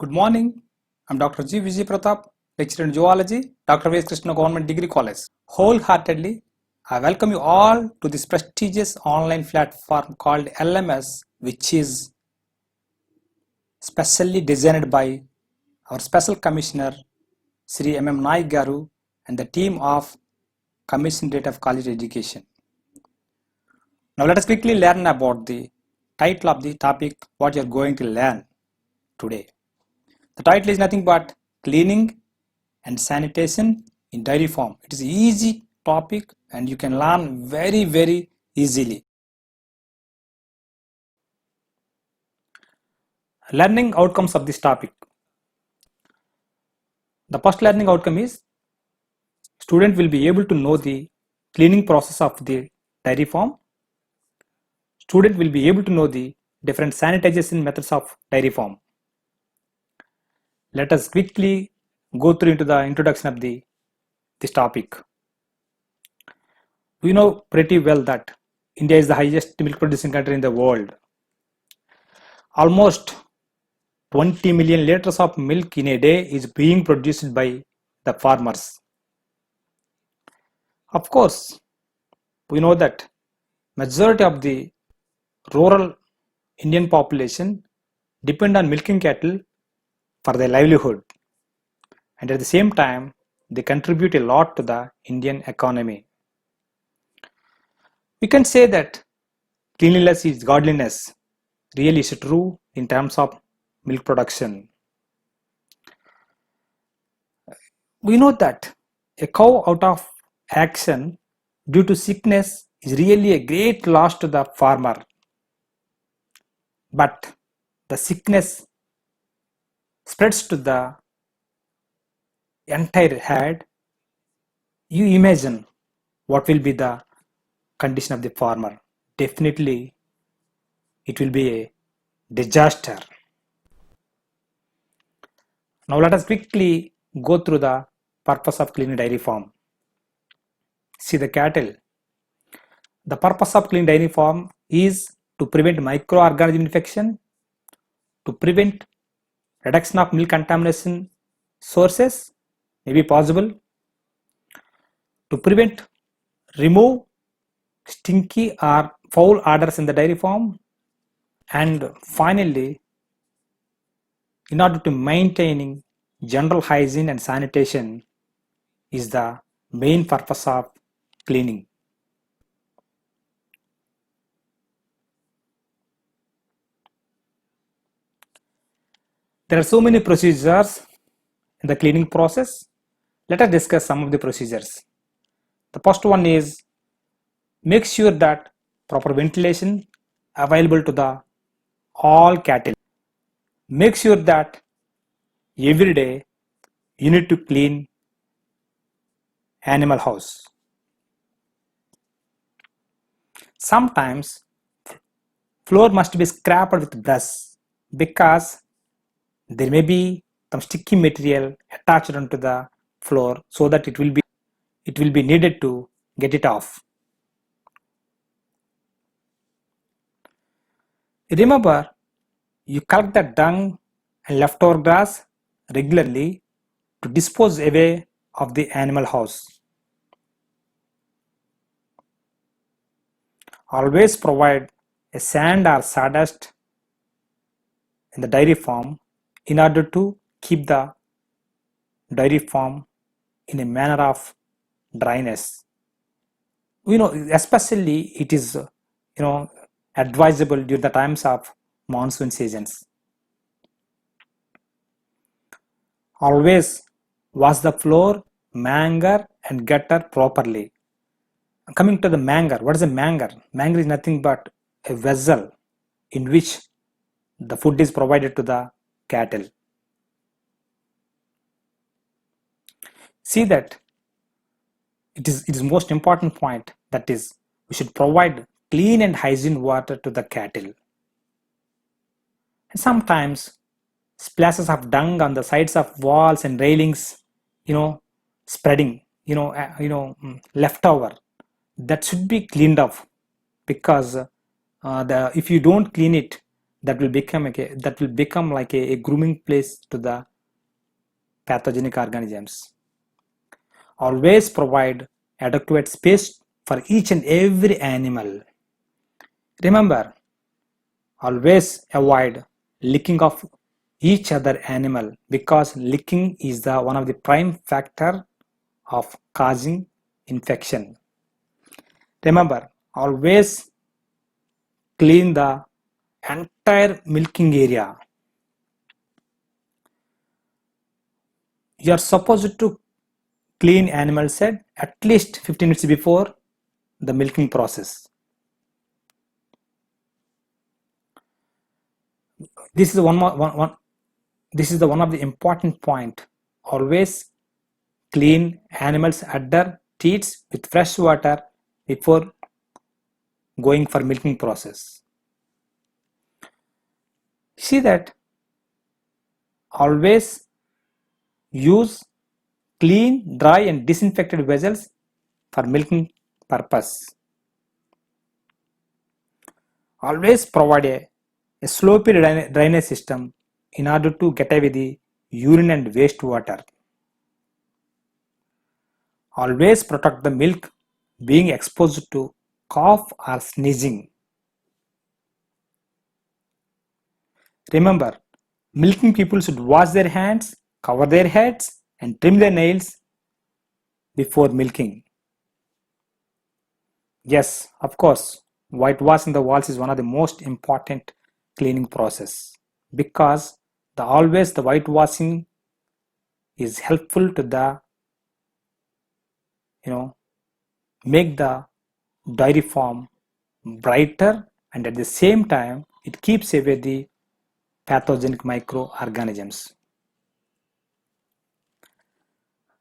Good morning. I'm Dr. G. Vijay Pratap, lecturer in zoology, Dr. V.S. Krishna Government Degree College. Wholeheartedly, I welcome you all to this prestigious online platform called LMS, which is specially designed by our Special Commissioner, Sri M.M. Naik Garu, and the team of Commissionerate of College Education. Now let us quickly learn about the title of the topic, what you are going to learn today. The title is nothing but cleaning and sanitation in dairy farm. It is an easy topic and you can learn very easily. Learning outcomes of this topic. The first learning outcome is student will be able to know the cleaning process of the dairy farm. Student will be able to know the different sanitization methods of dairy farm. Let us quickly go through into the introduction of this topic. We know pretty well that India is the highest milk producing country in the world. Almost 20 million liters of milk in a day is being produced by the farmers. Of course, we know that majority of the rural Indian population depend on milking cattle for their livelihood, and at the same time they contribute a lot to the Indian economy. We can say that cleanliness is godliness. Really is true in terms of milk production. We know that a cow out of action due to sickness is really a great loss to the farmer. But the sickness spreads to the entire herd. You imagine what will be the condition of the farmer. Definitely it will be a disaster. Now let us quickly go through the purpose of cleaning dairy farm. See the cattle. The purpose of clean dairy farm is to prevent microorganism infection, to prevent reduction of milk contamination sources, may be possible, to prevent, remove stinky or foul odors in the dairy farm, and finally, in order to maintaining general hygiene and sanitation is the main purpose of cleaning. There are so many procedures in the cleaning process. Let us discuss some of the procedures. The first one is make sure that proper ventilation available to the all cattle. Make sure that every day you need to clean animal house. Sometimes floor must be scraped with brush because there may be some sticky material attached onto the floor, so that it will be needed to get it off. Remember, you collect the dung and leftover grass regularly to dispose away of the animal house. Always provide a sand or sawdust in the dairy farm in order to keep the dairy farm in a manner of dryness. Especially it is advisable during the times of monsoon seasons. Always wash the floor, manger and gutter properly. Coming to the manger, what is a manger? Manger is nothing but a vessel in which the food is provided to the cattle. See that it is most important point, that is we should provide clean and hygiene water to the cattle. And sometimes splashes of dung on the sides of walls and railings, spreading, leftover, that should be cleaned off, because if you don't clean it, that will become like a grooming place to the pathogenic organisms. Always provide adequate space for each and every animal. Remember, always avoid licking of each other animal, because licking is the one of the prime factor of causing infection. Remember, always clean the entire milking area. You are supposed to clean animal shed at least 15 minutes before the milking process. This is one of the important point. Always clean animals at their teats with fresh water before going for milking process. See that always use clean, dry and disinfected vessels for milking purpose. Always provide a slopy drainage system in order to get away the urine and wastewater. Always protect the milk being exposed to cough or sneezing. Remember, milking people should wash their hands, cover their heads and trim their nails before milking. Yes, of course, whitewashing the walls is one of the most important cleaning process, because the whitewashing is helpful to the make the dairy farm brighter, and at the same time it keeps away the pathogenic microorganisms.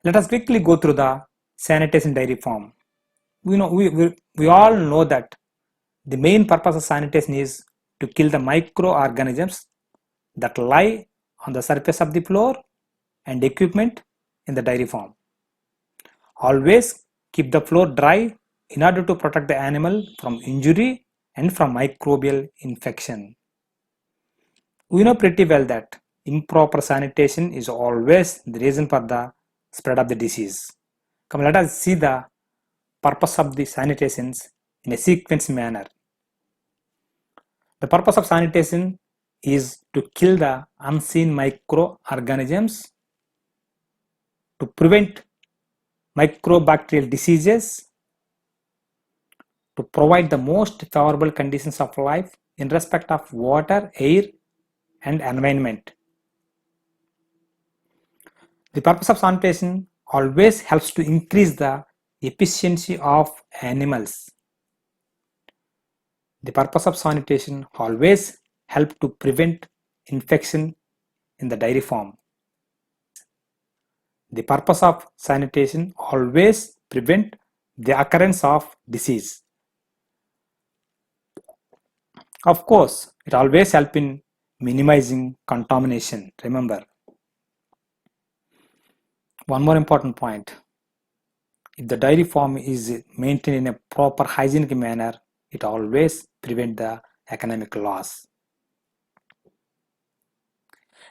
Let us quickly go through the sanitation dairy farm. We all know that the main purpose of sanitation is to kill the microorganisms that lie on the surface of the floor and equipment in the dairy farm. Always keep the floor dry in order to protect the animal from injury and from microbial infection. We know pretty well that improper sanitation is always the reason for the spread of the disease. Come, let us see the purpose of the sanitations in a sequence manner. The purpose of sanitation is to kill the unseen microorganisms, to prevent microbacterial diseases, to provide the most favorable conditions of life in respect of water, air and environment. The purpose of sanitation always helps to increase the efficiency of animals. The purpose of sanitation always helps to prevent infection in the dairy farm. The purpose of sanitation always prevent the occurrence of disease. Of course, it always helps in minimizing contamination. Remember, one more important point: if the dairy farm is maintained in a proper hygienic manner, it always prevents the economic loss.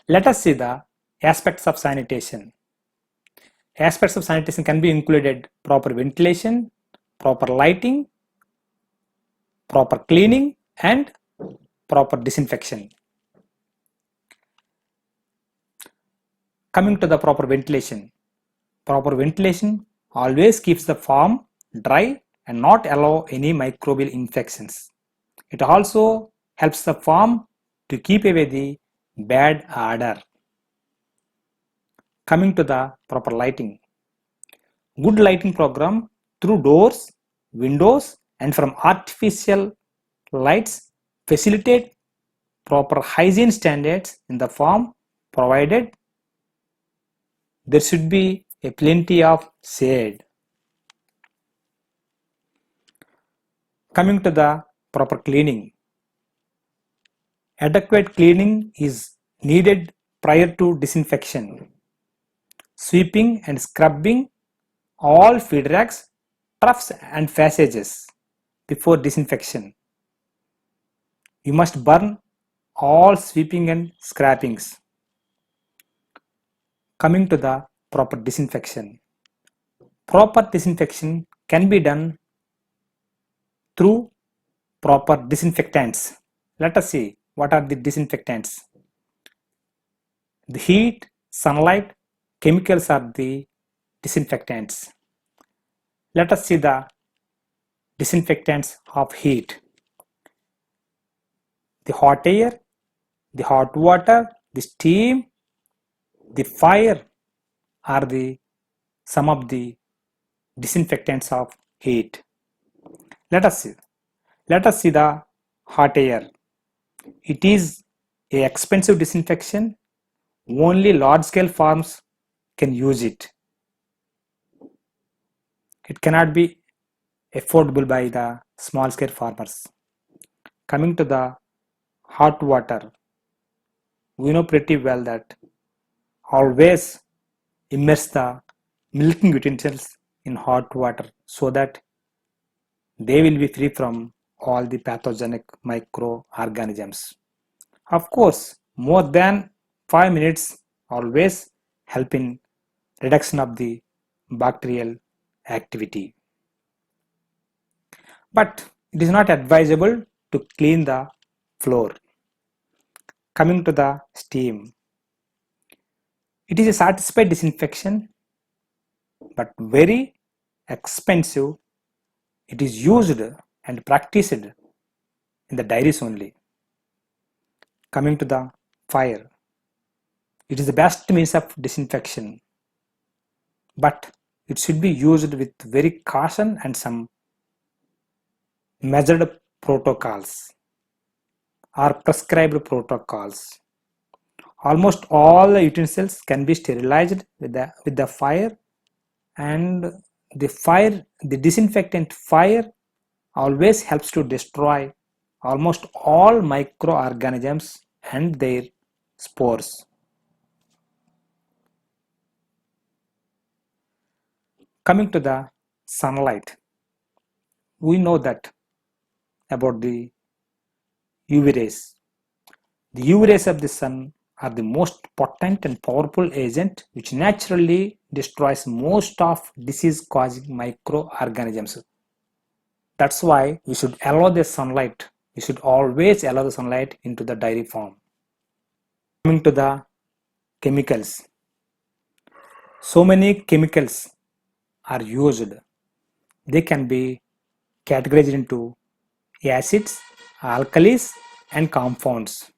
Let us see the aspects of sanitation. Aspects of sanitation can be included proper ventilation, proper lighting, proper cleaning and proper disinfection. Coming to the proper ventilation always keeps the farm dry and not allow any microbial infections. It also helps the farm to keep away the bad odor. Coming to the proper lighting. Good lighting program through doors, windows and from artificial lights facilitate proper hygiene standards in the farm, provided there should be a plenty of shade. Coming to the proper cleaning. Adequate cleaning is needed prior to disinfection. Sweeping and scrubbing all feed racks, troughs and passages before disinfection. You must burn all sweeping and scrapings. Coming to the proper disinfection. Proper disinfection can be done through proper disinfectants. Let us see what are the disinfectants. The heat, sunlight, chemicals are the disinfectants. Let us see the disinfectants of heat. The hot air, the hot water, the steam, the fire are the some of the disinfectants of heat. Let us see. Let us see the hot air. It is a expensive disinfection. Only large scale farms can use it. It cannot be affordable by the small scale farmers. Coming to the hot water, we know pretty well that always immerse the milking utensils in hot water so that they will be free from all the pathogenic microorganisms. Of course, more than 5 minutes always help in reduction of the bacterial activity. But it is not advisable to clean the floor. Coming to the steam, it is a satisfied disinfection but very expensive. It is used and practiced in the dairies only. Coming to the fire, it is the best means of disinfection, but it should be used with very caution and some measured protocols or prescribed protocols. Almost all the utensils can be sterilized with the fire, and the disinfectant fire always helps to destroy almost all microorganisms and their spores. Coming to the sunlight, we know that about the UV rays. The UV rays of the sun are the most potent and powerful agent which naturally destroys most of disease causing microorganisms. That's why we should allow the sunlight. We should always allow the sunlight into the dairy farm. Coming to the chemicals. So many chemicals are used. They can be categorized into acids, alkalis, and compounds.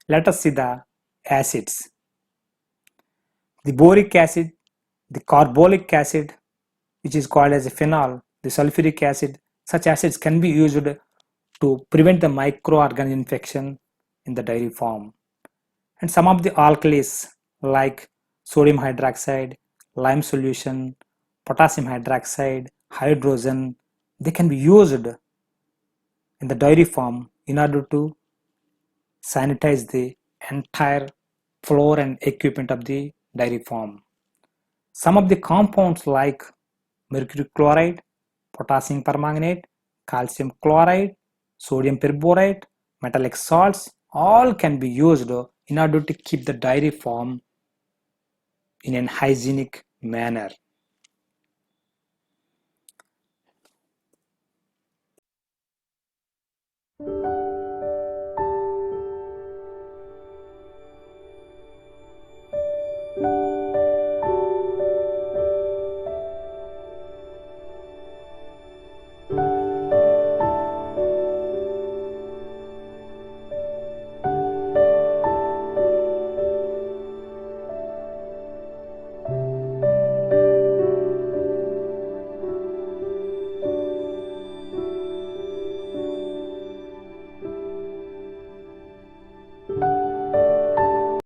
Let us see the acids. The boric acid, the carbolic acid, which is called as a phenol, the sulfuric acid, such acids can be used to prevent the microorganism infection in the dairy farm. And some of the alkalis like sodium hydroxide, lime solution, potassium hydroxide, hydrogen, they can be used in the dairy farm in order to sanitize the entire floor and equipment of the dairy farm. Some of the compounds like mercury chloride, potassium permanganate, calcium chloride, sodium perborate, metallic salts, all can be used in order to keep the dairy farm in a hygienic manner.